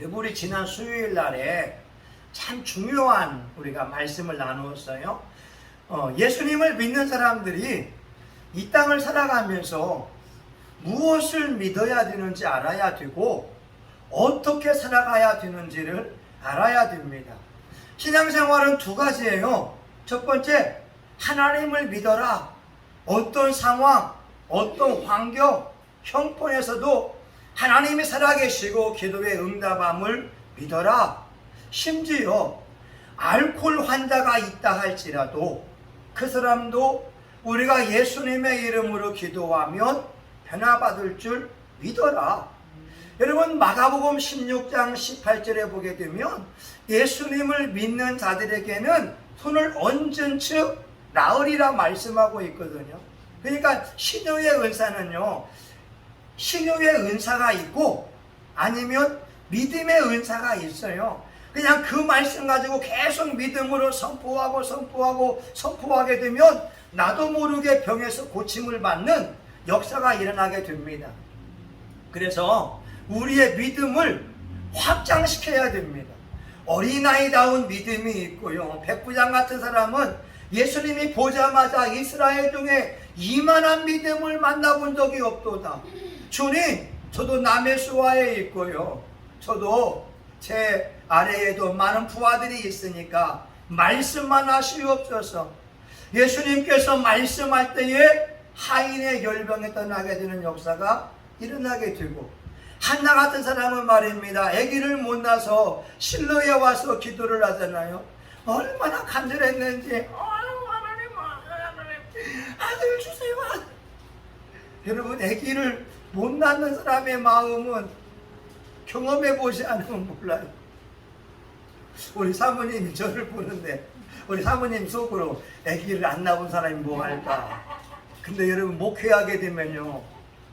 우리 지난 수요일 날에 참 중요한 우리가 말씀을 나누었어요. 예수님을 믿는 사람들이 이 땅을 살아가면서 무엇을 믿어야 되는지 알아야 되고 어떻게 살아가야 되는지를 알아야 됩니다. 신앙생활은 두 가지예요. 첫 번째, 하나님을 믿어라. 어떤 상황, 어떤 환경, 형편에서도 하나님이 살아계시고 기도에 응답함을 믿어라. 심지어 알코올 환자가 있다 할지라도 그 사람도 우리가 예수님의 이름으로 기도하면 변화받을 줄 믿어라. 여러분, 마가복음 16장 18절에 보게 되면 예수님을 믿는 자들에게는 손을 얹은 즉 나으리라 말씀하고 있거든요. 그러니까 신유의 은사는요, 신유의 은사가 있고 아니면 믿음의 은사가 있어요. 그냥 그 말씀 가지고 계속 믿음으로 선포하게 되면 나도 모르게 병에서 고침을 받는 역사가 일어나게 됩니다. 그래서 우리의 믿음을 확장시켜야 됩니다. 어린아이다운 믿음이 있고요. 백부장 같은 사람은 예수님이 보자마자 이스라엘 중에 이만한 믿음을 만나본 적이 없도다. 주님, 저도 남해수화에 있고요. 저도 제 아래에도 많은 부하들이 있으니까 말씀만 하시옵소서. 예수님께서 말씀할 때에 하인의 열병에 떠나게 되는 역사가 일어나게 되고, 한나 같은 사람은 말입니다. 아기를 못 낳아서 실로에 와서 기도를 하잖아요. 얼마나 간절했는지, 하나님, 아들 주세요. 여러분, 아기를 못 낳는 사람의 마음은 경험해 보지 않으면 몰라요. 우리 사모님이 저를 보는데 우리 사모님 속으로 아기를 안 낳은 사람이 뭐 할까. 근데 여러분, 목회하게 되면요,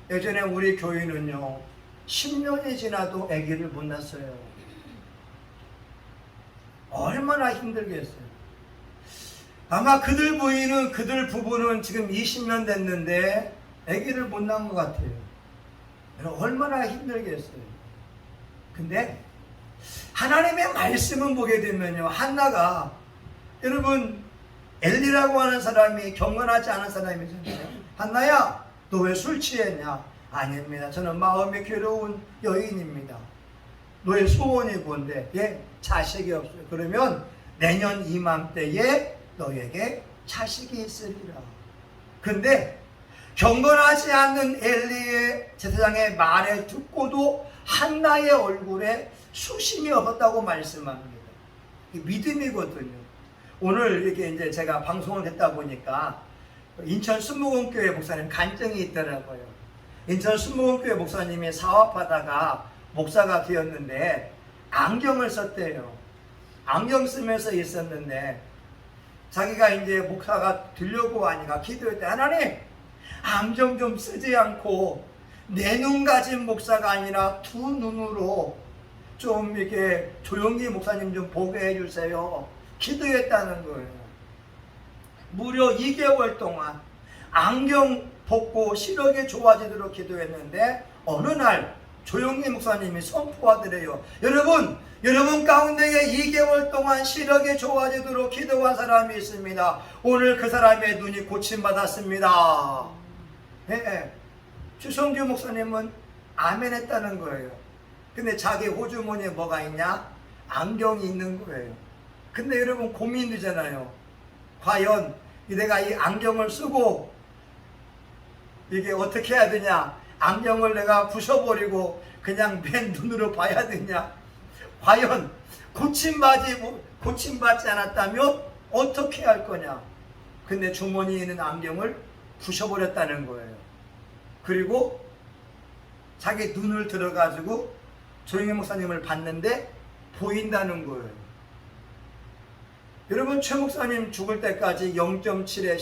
예전에 우리 교인은요 10년이 지나도 아기를 못 낳았어요. 얼마나 힘들겠어요. 아마 그들 부부는 지금 20년 됐는데 아기를 못 낳은 것 같아요. 얼마나 힘들겠어요. 근데 하나님의 말씀을 보게 되면요, 한나가, 여러분, 엘리라고 하는 사람이 경건하지 않은 사람이잖아요. 한나야, 너 왜 술 취했냐? 아닙니다. 저는 마음이 괴로운 여인입니다. 너의 소원이 뭔데? 예, 자식이 없어요. 그러면 내년 이맘때에 너에게 자식이 있으리라. 근데 경건하지 않는 엘리의 제사장의 말을 듣고도 한나의 얼굴에 수심이 없었다고 말씀합니다. 믿음이거든요. 오늘 이렇게 이제 제가 방송을 했다 보니까 인천 순무금교회 목사님 간증이 있더라고요. 인천 순무금교회 목사님이 사업하다가 목사가 되었는데 안경을 썼대요. 안경 쓰면서 있었는데 자기가 이제 목사가 되려고 하니까 기도할 때, 하나님, 안경 좀 쓰지 않고 내 눈 가진 목사가 아니라 두 눈으로 좀 이렇게 조용히 목사님 좀 보게 해주세요. 기도했다는 거예요. 무려 2개월 동안 안경 벗고 시력이 좋아지도록 기도했는데 어느 날 조용히 목사님이 선포하더래요. 여러분 가운데에 2개월 동안 시력이 좋아지도록 기도한 사람이 있습니다. 오늘 그 사람의 눈이 고침받았습니다. 네. 주성규 목사님은 아멘 했다는 거예요. 근데 자기 호주머니에 뭐가 있냐? 안경이 있는 거예요. 근데 여러분, 고민되잖아요. 과연 내가 이 안경을 쓰고 이게 어떻게 해야 되냐? 안경을 내가 부숴버리고 그냥 맨 눈으로 봐야 되냐? 과연 고침받지 않았다면 어떻게 할 거냐? 근데 주머니에 있는 안경을 부숴버렸다는 거예요. 그리고 자기 눈을 들어가지고 조영희 목사님을 봤는데 보인다는 거예요. 여러분, 최 목사님 죽을 때까지 0.7의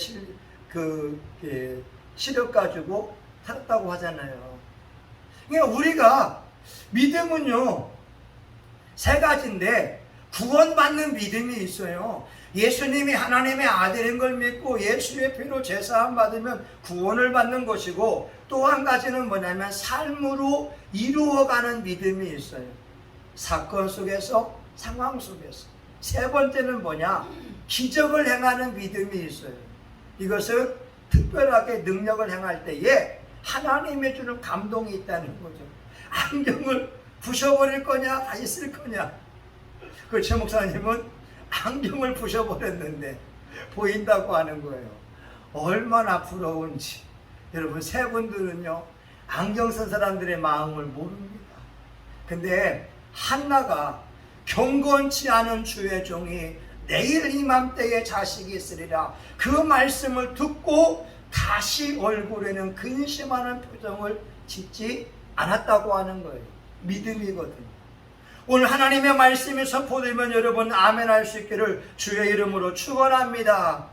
시력 가지고 살았다고 하잖아요. 그러니까 우리가 믿음은요 3가지인데 구원받는 믿음이 있어요. 예수님이 하나님의 아들인 걸 믿고 예수의 피로 제사함 받으면 구원을 받는 것이고, 또 한 가지는 뭐냐면 삶으로 이루어가는 믿음이 있어요. 사건 속에서, 상황 속에서. 세 번째는 뭐냐? 기적을 행하는 믿음이 있어요. 이것은 특별하게 능력을 행할 때에 하나님의 주는 감동이 있다는 거죠. 안경을 부셔버릴 거냐 다시 쓸 거냐. 그 최 목사님은 안경을 부셔버렸는데 보인다고 하는 거예요. 얼마나 부러운지. 여러분, 세 분들은요 안경 쓴 사람들의 마음을 모릅니다. 근데 한나가 경건치 않은 주의 종이 내일 이맘때에 자식이 있으리라 그 말씀을 듣고 다시 얼굴에는 근심하는 표정을 짓지 않았다고 하는 거예요. 믿음이거든요. 오늘 하나님의 말씀이 선포되면 여러분 아멘 할 수 있기를 주의 이름으로 축원합니다.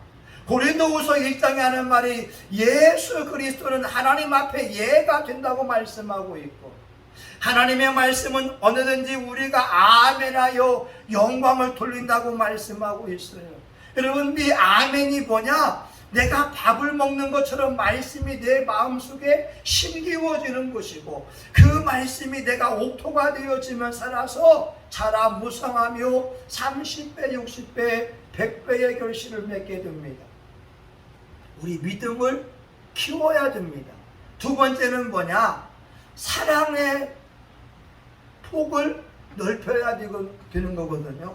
고린도후서 1장에 하는 말이 예수 그리스도는 하나님 앞에 예가 된다고 말씀하고 있고, 하나님의 말씀은 어느든지 우리가 아멘하여 영광을 돌린다고 말씀하고 있어요. 여러분, 이 아멘이 뭐냐? 내가 밥을 먹는 것처럼 말씀이 내 마음속에 심기워지는 것이고, 그 말씀이 내가 옥토가 되어지면 살아서 자라 무성하며 30배, 60배, 100배의 결실을 맺게 됩니다. 우리 믿음을 키워야 됩니다. 두 번째는 뭐냐? 사랑의 폭을 넓혀야 되는 거거든요.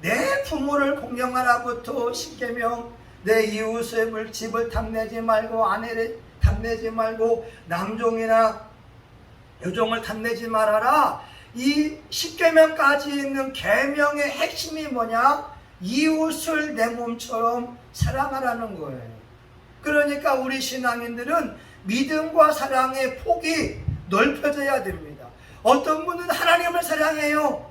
내 부모를 공경하라부터 10계명, 내 이웃의 집을 탐내지 말고, 아내를 탐내지 말고, 남종이나 여종을 탐내지 말아라. 이 10계명까지 있는 계명의 핵심이 뭐냐? 이웃을 내 몸처럼 사랑하라는 거예요. 그러니까 우리 신앙인들은 믿음과 사랑의 폭이 넓혀져야 됩니다. 어떤 분은 하나님을 사랑해요.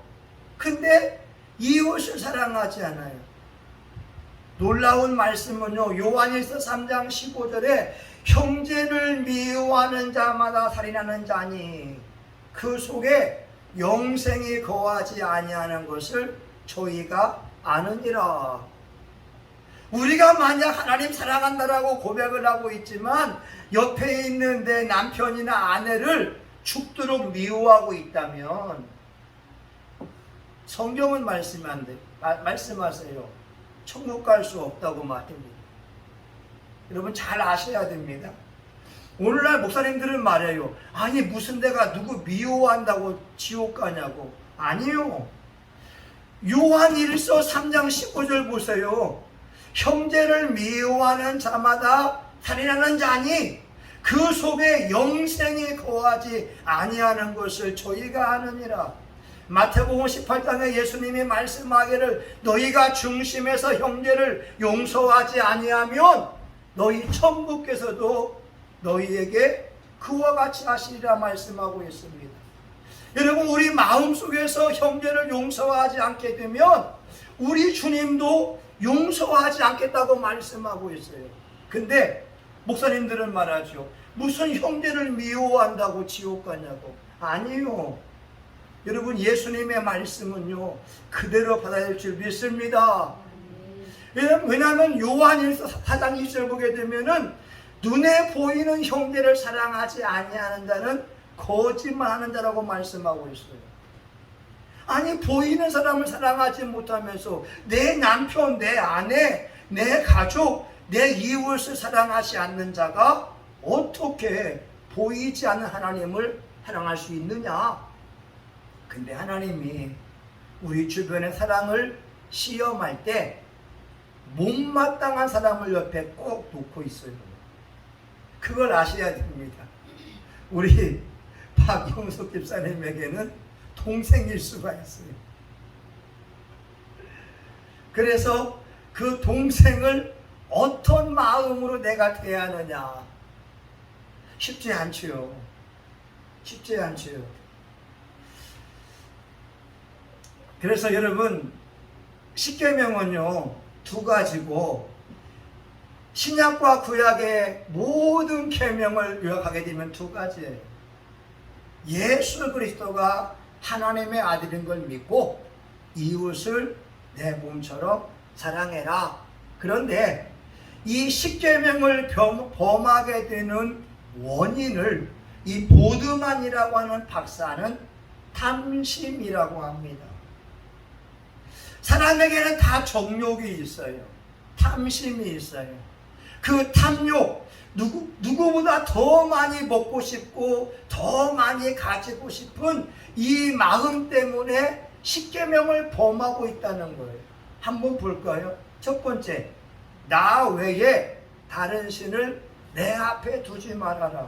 근데 이웃을 사랑하지 않아요. 놀라운 말씀은요, 요한일서 3장 15절에 형제를 미워하는 자마다 살인하는 자니 그 속에 영생이 거하지 아니하는 것을 저희가 아느니라. 우리가 만약 하나님 사랑한다라고 고백을 하고 있지만 옆에 있는 내 남편이나 아내를 죽도록 미워하고 있다면 성경은 말씀하세요. 천국 갈 수 없다고 말합니다. 여러분 잘 아셔야 됩니다. 오늘날 목사님들은 말해요. 아니 무슨 내가 누구 미워한다고 지옥 가냐고. 아니요. 요한일서 3장 15절 보세요. 형제를 미워하는 자마다 살인하는 자니 그 속에 영생이 거하지 아니하는 것을 저희가 아느니라. 마태복음 18장에 예수님이 말씀하기를 너희가 중심에서 형제를 용서하지 아니하면 너희 천부께서도 너희에게 그와 같이 하시리라 말씀하고 있습니다. 여러분, 우리 마음속에서 형제를 용서하지 않게 되면 우리 주님도 용서하지 않겠다고 말씀하고 있어요. 근데 목사님들은 말하죠. 무슨 형제를 미워한다고 지옥 가냐고. 아니요. 여러분, 예수님의 말씀은요 그대로 받아들일 줄 믿습니다. 왜냐하면 요한일서 4장 20절 보게 되면은 눈에 보이는 형제를 사랑하지 아니하는 자는 거짓말하는 자라고 말씀하고 있어요. 아니 보이는 사람을 사랑하지 못하면서 내 남편, 내 아내, 내 가족, 내 이웃을 사랑하지 않는 자가 어떻게 보이지 않는 하나님을 사랑할 수 있느냐? 근데 하나님이 우리 주변의 사랑을 시험할 때 못마땅한 사람을 옆에 꼭 놓고 있어요. 그걸 아셔야 됩니다. 우리 박용석 집사님에게는 동생일 수가 있어요. 그래서 그 동생을 어떤 마음으로 내가 대하느냐 쉽지 않지요. 쉽지 않지요. 그래서 여러분, 십계명은요 두 가지고 신약과 구약의 모든 계명을 요약하게 되면 두 가지예요. 예수 그리스도가 하나님의 아들인 걸 믿고 이웃을 내 몸처럼 사랑해라. 그런데 이 십계명을 범하게 되는 원인을 이 보드만이라고 하는 박사는 탐심이라고 합니다. 사람에게는 다 정욕이 있어요. 탐심이 있어요. 그 탐욕, 누구보다 더 많이 먹고 싶고 더 많이 가지고 싶은 이 마음 때문에 십계명을 범하고 있다는 거예요. 한번 볼까요? 첫 번째, 나 외에 다른 신을 내 앞에 두지 말아라.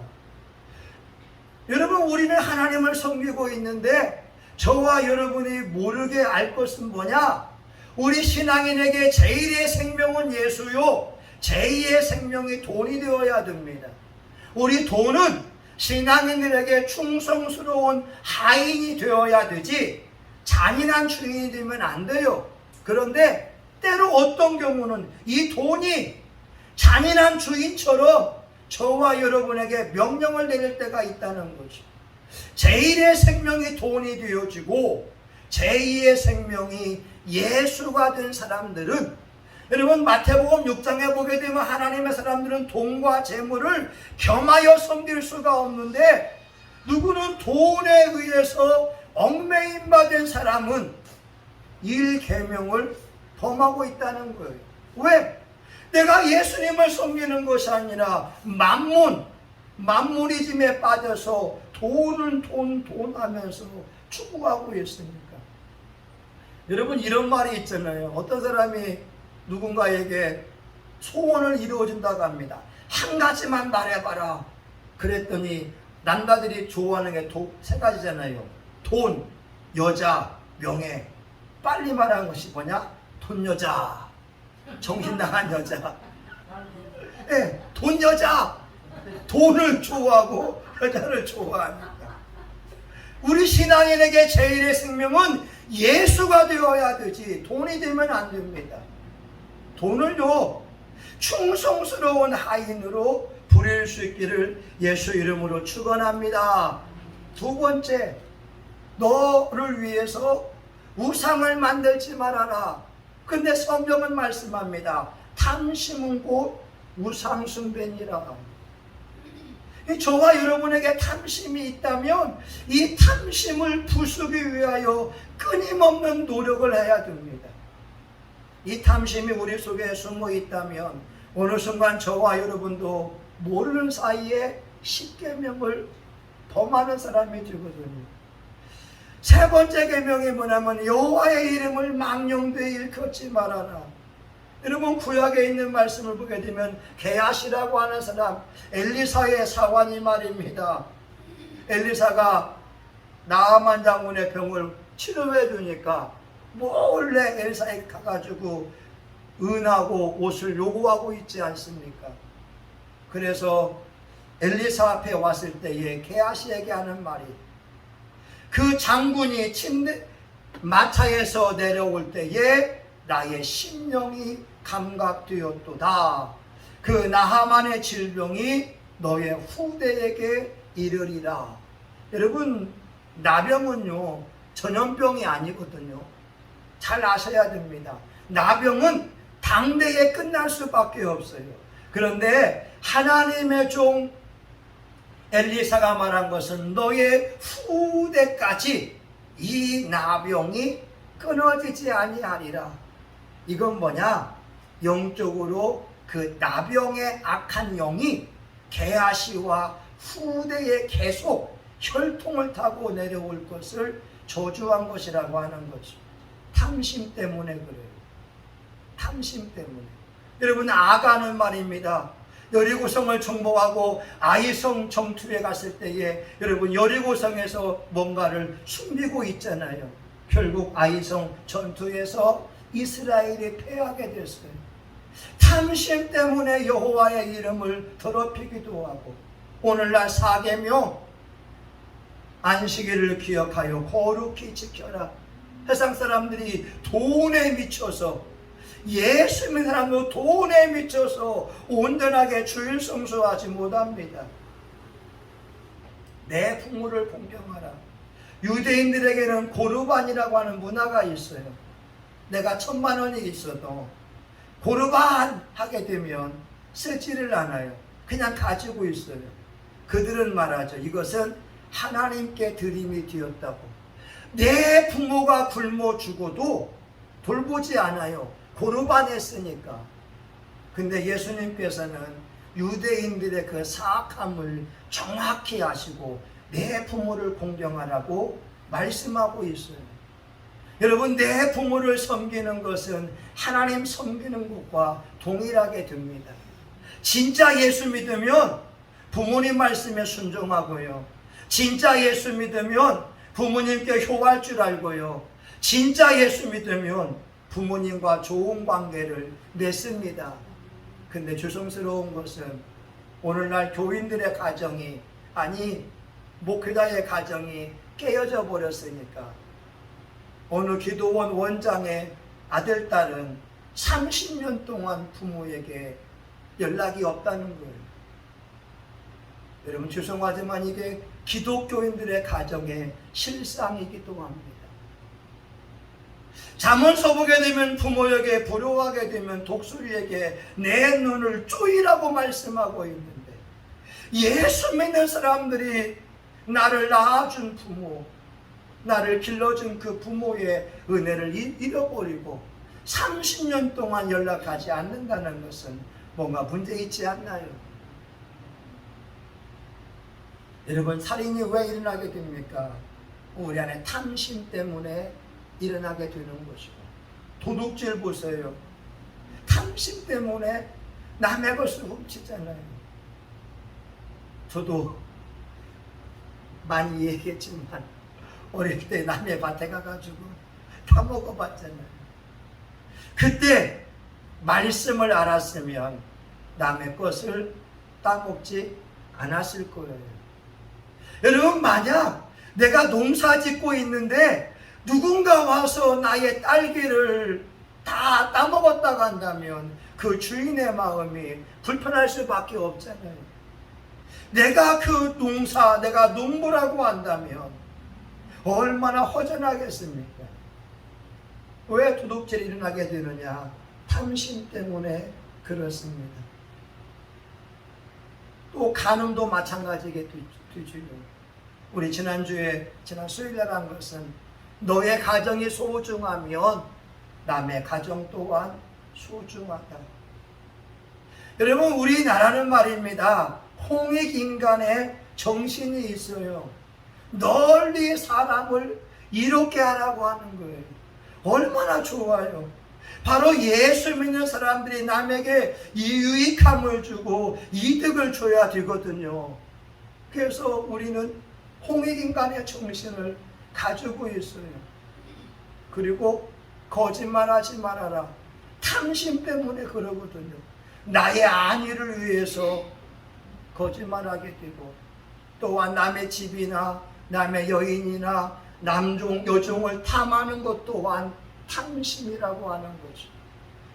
여러분, 우리는 하나님을 섬기고 있는데 저와 여러분이 모르게 알 것은 뭐냐? 우리 신앙인에게 제1의 생명은 예수요, 제2의 생명이 돈이 되어야 됩니다. 우리 돈은 신앙인들에게 충성스러운 하인이 되어야 되지 잔인한 주인이 되면 안 돼요. 그런데 때로 어떤 경우는 이 돈이 잔인한 주인처럼 저와 여러분에게 명령을 내릴 때가 있다는 거죠. 제1의 생명이 돈이 되어지고 제2의 생명이 예수가 된 사람들은, 여러분 마태복음 6장에 보게 되면 하나님의 사람들은 돈과 재물을 겸하여 섬길 수가 없는데, 누구는 돈에 의해서 얽매임받은 사람은 1계명을 범하고 있다는 거예요. 왜? 내가 예수님을 섬기는 것이 아니라 만무리즘에 빠져서 돈은 돈 하면서 추구하고 있으니까. 여러분, 이런 말이 있잖아요. 어떤 사람이 누군가에게 소원을 이루어준다고 합니다. 한 가지만 말해봐라. 그랬더니 남자들이 좋아하는 게 세 가지잖아요. 돈, 여자, 명예. 빨리 말하는 것이 뭐냐? 돈 여자. 정신 나간 여자. 네, 돈 여자. 돈을 좋아하고 여자를 좋아합니다. 우리 신앙인에게 제1의 생명은 예수가 되어야 되지 돈이 되면 안 됩니다. 돈을요, 충성스러운 하인으로 부릴 수 있기를 예수 이름으로 축원합니다. 두 번째, 너를 위해서 우상을 만들지 말아라. 근데 성경은 말씀합니다. 탐심은 곧 우상 숭배니라. 저와 여러분에게 탐심이 있다면 이 탐심을 부수기 위하여 끊임없는 노력을 해야 됩니다. 이 탐심이 우리 속에 숨어 있다면 어느 순간 저와 여러분도 모르는 사이에 십계명을 범하는 사람이 되거든요. 세 번째 계명이 뭐냐면 여호와의 이름을 망령되이 일컫지 말아라. 여러분, 구약에 있는 말씀을 보게 되면 게하시라고 하는 사람, 엘리사의 사환이 말입니다. 엘리사가 나아만 장군의 병을 치료해 주니까 몰래 엘리사에 가가지고 은하고 옷을 요구하고 있지 않습니까? 그래서 엘리사 앞에 왔을 때에 게하시에게 하는 말이, 그 장군이 마차에서 내려올 때에 나의 심령이 감각되었도다. 그 나하만의 질병이 너의 후대에게 이르리라. 여러분, 나병은요 전염병이 아니거든요. 잘 아셔야 됩니다. 나병은 당대에 끝날 수밖에 없어요. 그런데 하나님의 종 엘리사가 말한 것은 너의 후대까지 이 나병이 끊어지지 아니하리라. 이건 뭐냐? 영적으로 그 나병의 악한 영이 게하시와 후대에 계속 혈통을 타고 내려올 것을 저주한 것이라고 하는 거죠. 탐심 때문에 그래요. 탐심 때문에. 여러분, 아가는 말입니다. 여리고성을 정복하고 아이성 정투에 갔을 때에 여러분, 여리고성에서 뭔가를 숨기고 있잖아요. 결국 아이성 전투에서 이스라엘이 패하게 됐어요. 탐심 때문에 여호와의 이름을 더럽히기도 하고, 오늘날 4계명 안식일을 기억하여 거룩히 지켜라. 세상 사람들이 돈에 미쳐서, 예수 믿는 사람도 돈에 미쳐서 온전하게 주일 성수하지 못합니다. 내 부모를 공경하라. 유대인들에게는 고르반이라고 하는 문화가 있어요. 내가 1000만 원이 있어도 고르반 하게 되면 쓰지를 않아요. 그냥 가지고 있어요. 그들은 말하죠. 이것은 하나님께 드림이 되었다고. 내 부모가 굶어 죽어도 돌보지 않아요. 고르반했으니까. 근데 예수님께서는 유대인들의 그 사악함을 정확히 아시고 내 부모를 공경하라고 말씀하고 있어요. 여러분, 내 부모를 섬기는 것은 하나님 섬기는 것과 동일하게 됩니다. 진짜 예수 믿으면 부모님 말씀에 순종하고요. 진짜 예수 믿으면 부모님께 효할 줄 알고요. 진짜 예수 믿으면 부모님과 좋은 관계를 맺습니다. 근데 죄송스러운 것은 오늘날 교인들의 가정이, 아니 목회자의 가정이 깨어져 버렸으니까 어느 기도원 원장의 아들, 딸은 30년 동안 부모에게 연락이 없다는 거예요. 여러분, 죄송하지만 이게 기독교인들의 가정의 실상이기도 합니다. 잠언서 보게 되면 부모에게 불효하게 되면 독수리에게 내 눈을 쪼이라고 말씀하고 있는데, 예수 믿는 사람들이 나를 낳아준 부모, 나를 길러준 그 부모의 은혜를 잃어버리고 30년 동안 연락하지 않는다는 것은 뭔가 문제 있지 않나요? 여러분, 살인이 왜 일어나게 됩니까? 우리 안에 탐심 때문에 일어나게 되는 것이고, 도둑질 보세요. 탐심 때문에 남의 것을 훔치잖아요. 저도 많이 얘기했지만 어릴 때 남의 밭에 가가지고 다 먹어봤잖아요. 그때 말씀을 알았으면 남의 것을 따먹지 않았을 거예요. 여러분, 만약 내가 농사 짓고 있는데 누군가 와서 나의 딸기를 다 따먹었다고 한다면 그 주인의 마음이 불편할 수밖에 없잖아요. 내가 그 농사, 내가 농부라고 한다면 얼마나 허전하겠습니까? 왜 도둑질이 일어나게 되느냐? 탐심 때문에 그렇습니다. 또 간음도 마찬가지게 되죠. 우리 지난 수요일날 한 것은 너의 가정이 소중하면 남의 가정 또한 소중하다. 여러분, 우리나라는 말입니다, 홍익인간의 정신이 있어요. 널리 사람을 이롭게 하라고 하는 거예요. 얼마나 좋아요. 바로 예수 믿는 사람들이 남에게 유익함을 주고 이득을 줘야 되거든요. 그래서 우리는 홍익인간의 정신을 가지고 있어요. 그리고 거짓말하지 말아라. 탐심 때문에 그러거든요. 나의 안위를 위해서 거짓말하게 되고, 또한 남의 집이나 남의 여인이나 남종, 여종을 탐하는 것 또한 탐심이라고 하는 거죠.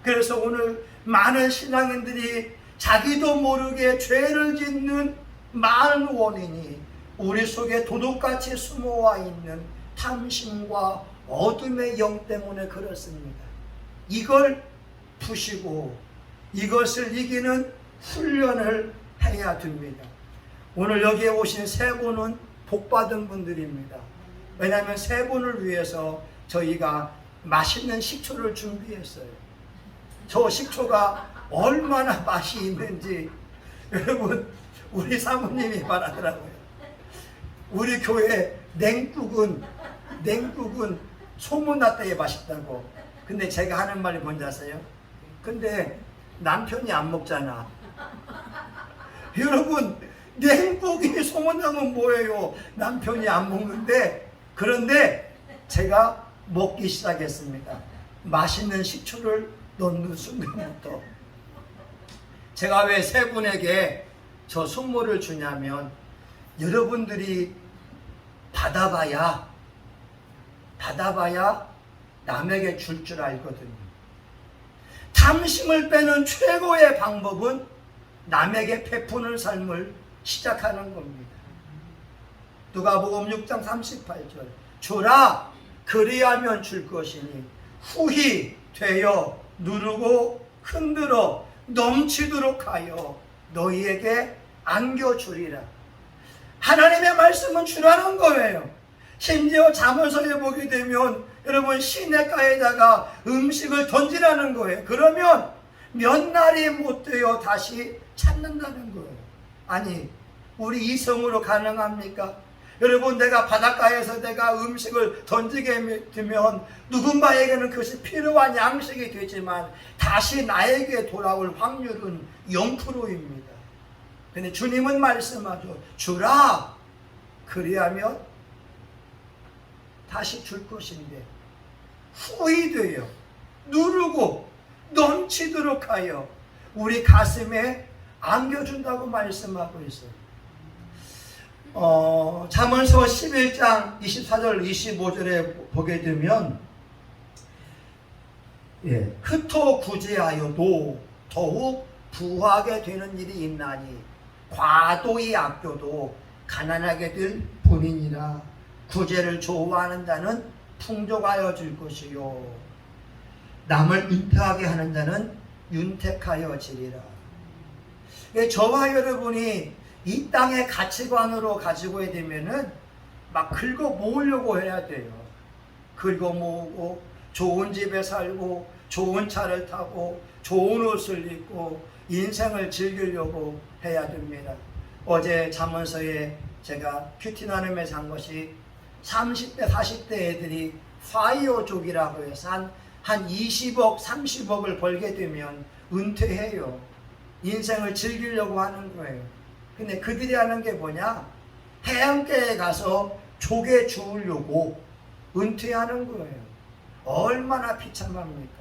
그래서 오늘 많은 신앙인들이 자기도 모르게 죄를 짓는 많은 원인이 우리 속에 도둑같이 숨어와 있는 탐심과 어둠의 영 때문에 그렇습니다. 이걸 푸시고 이것을 이기는 훈련을 해야 됩니다. 오늘 여기에 오신 세 분은 복받은 분들입니다. 왜냐하면 세 분을 위해서 저희가 맛있는 식초를 준비했어요. 저 식초가 얼마나 맛이 있는지 여러분, 우리 사모님이 말하더라고요. 우리 교회 냉국은 소문났다에 맛있다고. 근데 제가 하는 말이 뭔지 아세요? 근데 남편이 안 먹잖아. 여러분, 냉국이 소문나면 뭐예요? 남편이 안 먹는데. 그런데 제가 먹기 시작했습니다. 맛있는 식초를 넣는 순간부터. 제가 왜 세 분에게 저 선물을 주냐면, 여러분들이 받아봐야 남에게 줄 줄 알거든요. 탐심을 빼는 최고의 방법은 남에게 베푸는 삶을 시작하는 겁니다. 누가복음 6장 38절, 주라 그리하면 줄 것이니 후히 되어 누르고 흔들어 넘치도록 하여 너희에게 안겨주리라. 하나님의 말씀은 주라는 거예요. 심지어 잠언서에 보게 되면 여러분 시냇가에다가 음식을 던지라는 거예요. 그러면 몇 날이 못 되어 다시 찾는다는 거예요. 아니 우리 이성으로 가능합니까? 여러분 내가 바닷가에서 내가 음식을 던지게 되면 누군가에게는 그것이 필요한 양식이 되지만 다시 나에게 돌아올 확률은 0%입니다. 근데 주님은 말씀하죠. 주라. 그리하면 다시 줄 것인데 후히 되어 누르고 넘치도록 하여 우리 가슴에 안겨준다고 말씀하고 있어요. 잠언서 11장 24절 25절에 보게 되면 흩어 구제하여도 더욱 부하게 되는 일이 있나니 과도히 아껴도 가난하게 될 본인이라. 구제를 좋아하는 자는 풍족하여 줄 것이요 남을 윤택하게 하는 자는 윤택하여 지리라. 저와 여러분이 이 땅의 가치관으로 가지고 되면은 막 긁어 모으려고 해야 돼요. 긁어 모으고 좋은 집에 살고 좋은 차를 타고 좋은 옷을 입고 인생을 즐기려고 해야 됩니다. 어제 잠언서에 제가 큐티 나눔에 산 것이 30대 40대 애들이 파이어족이라고 해서 한 20억 30억을 벌게 되면 은퇴해요. 인생을 즐기려고 하는 거예요. 근데 그들이 하는 게 뭐냐? 해안가에 가서 조개 주우려고 은퇴하는 거예요. 얼마나 비참합니까?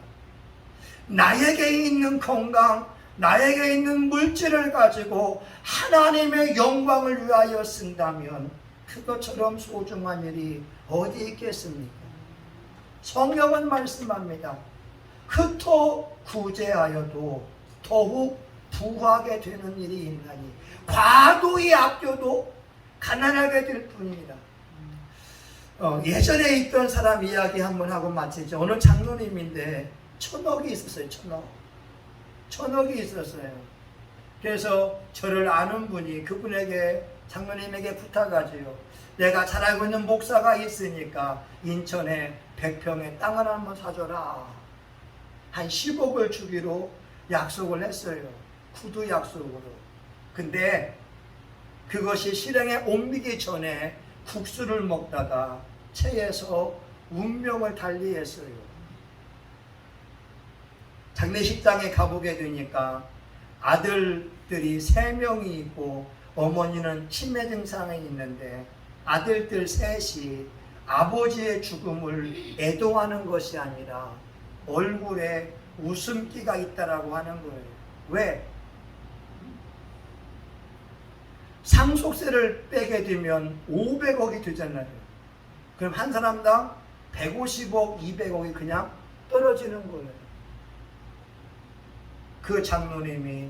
나에게 있는 건강, 나에게 있는 물질을 가지고 하나님의 영광을 위하여 쓴다면 그것처럼 소중한 일이 어디 있겠습니까? 성경은 말씀합니다. 흩어 구제하여도 더욱 부하게 되는 일이 있나니 과도히 아껴도 가난하게 될 뿐입니다. 예전에 있던 사람 이야기 한번 하고 마치죠. 어느 장로님인데 1,000억이 있었어요. 1,000억이 있었어요. 그래서 저를 아는 분이 그분에게 장로님에게 부탁하지요. 내가 잘 알고 있는 목사가 있으니까 인천에 100평의 땅을 한번 사줘라. 한 10억을 주기로 약속을 했어요. 구두 약속으로. 근데 그것이 실행에 옮기기 전에 국수를 먹다가 체해서 운명을 달리했어요. 장례식장에 가보게 되니까 아들들이 3명이 있고 어머니는 치매 증상이 있는데 아들들 셋이 아버지의 죽음을 애도하는 것이 아니라 얼굴에 웃음기가 있다라고 하는 거예요. 왜? 상속세를 빼게 되면 500억이 되잖아요. 그럼 한 사람당 150억, 200억이 그냥 떨어지는 거예요. 그 장로님이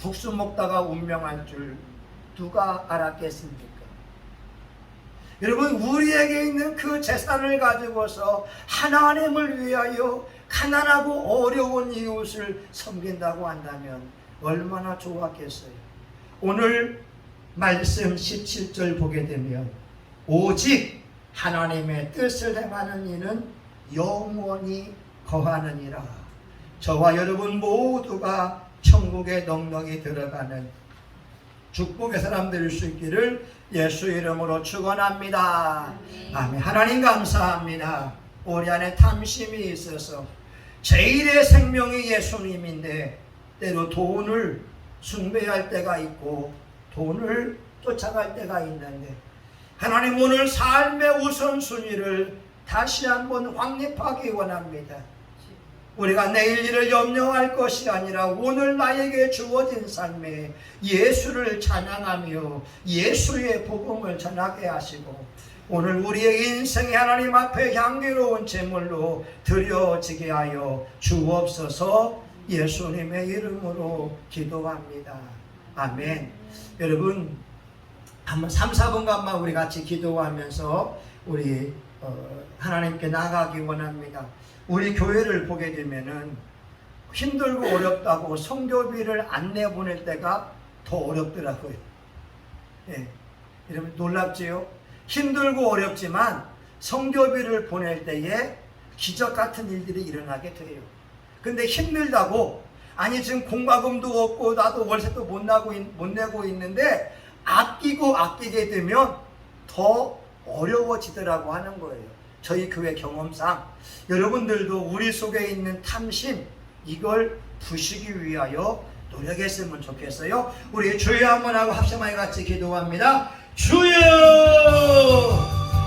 국수 먹다가 운명할 줄 누가 알았겠습니까? 여러분, 우리에게 있는 그 재산을 가지고서 하나님을 위하여 가난하고 어려운 이웃을 섬긴다고 한다면 얼마나 좋았겠어요. 오늘 말씀 17절 보게 되면 오직 하나님의 뜻을 행하는 이는 영원히 거하느니라. 저와 여러분 모두가 천국에 넉넉히 들어가는 축복의 사람 될 수 있기를 예수 이름으로 축원합니다. 아멘. 하나님 감사합니다. 우리 안에 탐심이 있어서 제일의 생명이 예수님인데 때로 돈을 숭배할 때가 있고 돈을 쫓아갈 때가 있는데 하나님 오늘 삶의 우선순위를 다시 한번 확립하기 원합니다. 우리가 내일 일을 염려할 것이 아니라 오늘 나에게 주어진 삶에 예수를 찬양하며 예수의 복음을 전하게 하시고 오늘 우리의 인생이 하나님 앞에 향기로운 제물로 드려지게 하여 주옵소서. 예수님의 이름으로 기도합니다. 아멘. 여러분 한번 3, 4분간만 우리 같이 기도하면서 우리 하나님께 나가기 원합니다. 우리 교회를 보게 되면은 힘들고 어렵다고 성교비를 안 내보낼 때가 더 어렵더라고요. 예. 여러분 놀랍지요? 힘들고 어렵지만 성교비를 보낼 때에 기적 같은 일들이 일어나게 돼요. 근데 힘들다고, 아니 지금 공과금도 없고 나도 월세도 못 내고 있는데 아끼게 되면 더 어려워지더라고 하는 거예요. 저희 교회 경험상 여러분들도 우리 속에 있는 탐심, 이걸 부시기 위하여 노력했으면 좋겠어요. 우리 주여 한번 하고 합심하여 같이 기도합니다. 주여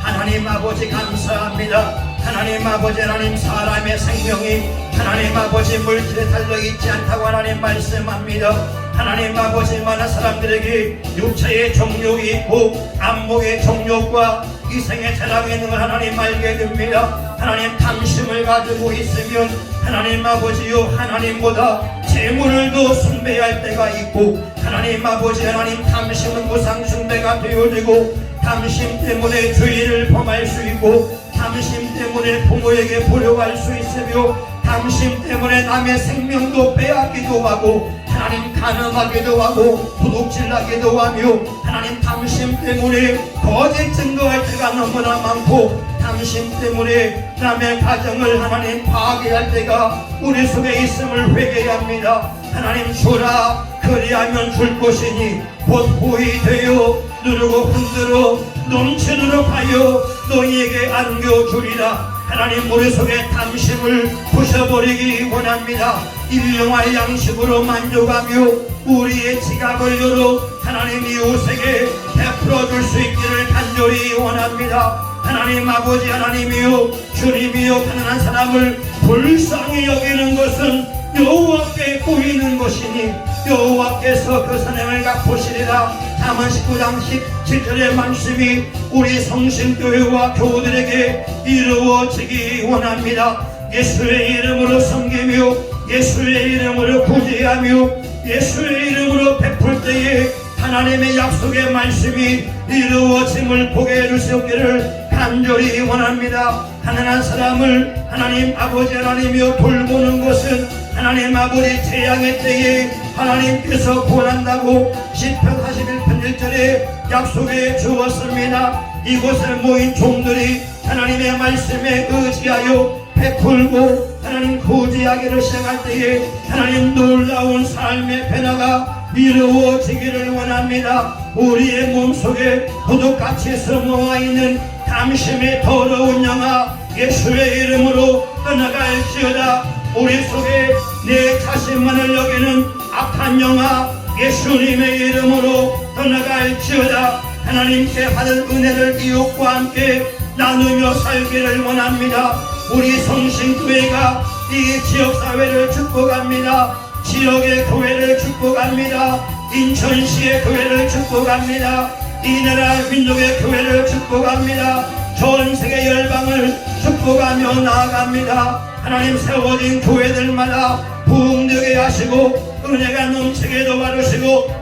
하나님 아버지 감사합니다. 하나님 아버지, 하나님 사람의 생명이 하나님 아버지 물질에 달려있지 않다고 하나님 말씀합니다. 하나님 아버지, 많은 사람들에게 육체의 정욕이 있고 안목의 정욕과 이생의 자랑이 있는 걸 하나님 알게 됩니다. 하나님 탐심을 가지고 있으면 하나님 아버지요, 하나님보다 재물을 더 숭배할 때가 있고, 하나님 아버지, 하나님 탐심은 무상 숭배가 되어지고, 탐심 때문에 죄를 범할 수 있고, 탐심 때문에 부모에게 불효할 수 있으며, 탐심 때문에 남의 생명도 빼앗기도 하고, 하나님 가늠하기도 하고 도둑질하기도 하며, 하나님 탐심 때문에 거짓 증거할 때가 너무나 많고, 탐심 때문에 남의 가정을 하나님 파괴할 때가 우리 속에 있음을 회개합니다. 하나님 주라, 그리하면 줄 것이니 곧 보이 되어 누르고 흔들어 넘치도록 하여 너희에게 안겨주리라. 하나님 우리 속에 탐심을 부셔버리기 원합니다. 일용할 양식으로 만족하며 우리의 지갑을 열어 하나님 이웃에게 베풀어 줄 수 있기를 간절히 원합니다. 하나님 아버지, 하나님이여 주님이여, 가난한 사람을 불쌍히 여기는 것은 여호와께 보이는 것이니 여호와께서 그 선행을 갚으시리라. 잠언 19장 17절의 말씀이 우리 성신교회와 교우들에게 이루어지기 원합니다. 예수의 이름으로 섬기며 예수의 이름으로 구제하며 예수의 이름으로 베풀 때에 하나님의 약속의 말씀이 이루어짐을 보게 해주시옵기를 간절히 원합니다. 가난한 사람을 하나님 아버지, 하나님이여 돌보는 것은 하나님 아버지 재앙의 때에 하나님께서 구원한다고 시편 41편 1절에 약속해 주었습니다. 이곳에 모인 종들이 하나님의 말씀에 의지하여 베풀고 하나님 구제하기를 시작할 때에 하나님 놀라운 삶의 변화가 이루어지기를 원합니다. 우리의 몸속에 도둑같이 숨어와 있는 탐심의 더러운 영아 예수의 이름으로 떠나갈지어다. 우리 속에 내 자신만을 여기는 악한 영아 예수님의 이름으로 떠나갈지어다. 하나님께 받은 은혜를 이웃과 함께 나누며 살기를 원합니다. 우리 성신교회가 이 지역사회를 축복합니다. 지역의 교회를 축복합니다. 인천시의 교회를 축복합니다. 이 나라 민족의 교회를 축복합니다. 전 세계 열방을 축복하며 나아갑니다. 하나님 세워진 교회들마다 부흥되게 하시고 은혜가 넘치게 도와주시고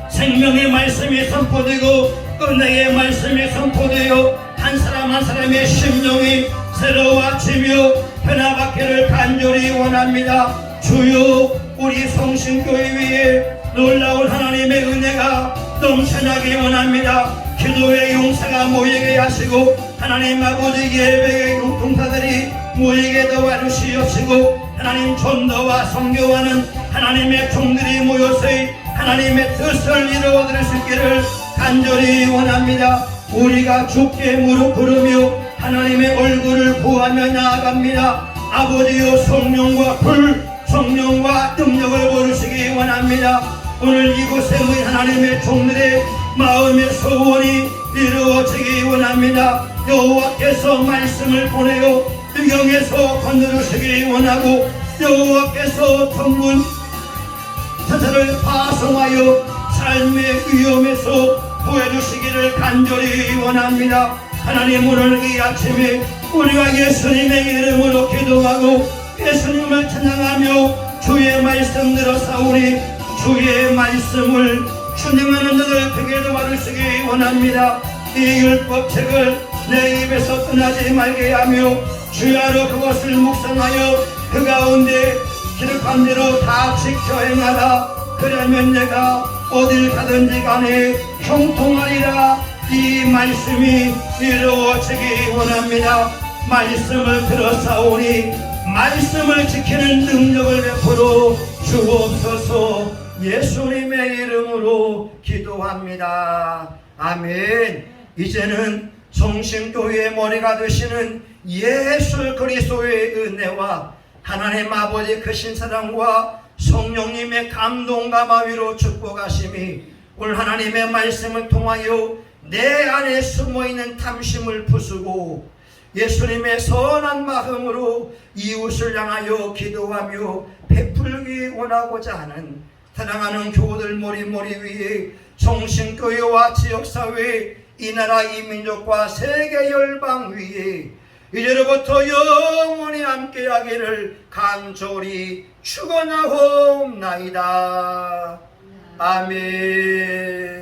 생명의 말씀이 선포되고 은혜의 말씀이 선포되어 한 사람 한 사람의 심령이 새로워지며 변화받기를 간절히 원합니다. 주여, 우리 성신교회 위에 놀라운 하나님의 은혜가 넘쳐나기 원합니다. 기도의 용사가 모이게 하시고 하나님 아버지 예배의 동사들이 모이게 도와주시옵시고 하나님 전도와 선교하는 하나님의 종들이 모여서 하나님의 뜻을 이루어드릴 수 있기를 간절히 원합니다. 우리가 주께 무릎 꿇으며 하나님의 얼굴을 구하며 나아갑니다. 아버지여, 성령과 불, 성령과 능력을 부르시기 원합니다. 오늘 이곳에 모인 하나님의 종들의 마음의 소원이 이루어지기 원합니다. 여호와께서 말씀을 보내어 유경에서 건너주시기 원하고 여호와께서 천군 천사를 파송하여 삶의 위험에서 구해주시기를 간절히 원합니다. 하나님, 오늘 이 아침에 우리가 예수님의 이름으로 기도하고 예수님을 찬양하며 주의 말씀 들어사오니 주의 말씀을 순종하는 자들 되게 도와주시기 원합니다. 이 율법책을 내 입에서 떠나지 말게 하며 주야로 그것을 묵상하여 그 가운데 기록한 대로 다 지켜 행하라. 그러면 내가 어딜 가든지 간에 형통하리라. 이 말씀이 이루어지기 원합니다. 말씀을 들어사오니 말씀을 지키는 능력을 베풀어 주옵소서. 예수님의 이름으로 기도합니다. 아멘. 이제는 성신교회의 머리가 되시는 예수 그리스도의 은혜와 하나님 아버지 크신 사랑과 성령님의 감동과 마위로 축복하심이 오늘 하나님의 말씀을 통하여 내 안에 숨어있는 탐심을 부수고 예수님의 선한 마음으로 이웃을 향하여 기도하며 베풀기 원하고자 하는 사랑하는 교우들 머리 위에 성신교회와 지역사회 이 나라 이 민족과 세계 열방 위에 이제로부터 영원히 함께하기를 간절히 축원하옵나이다. 아멘.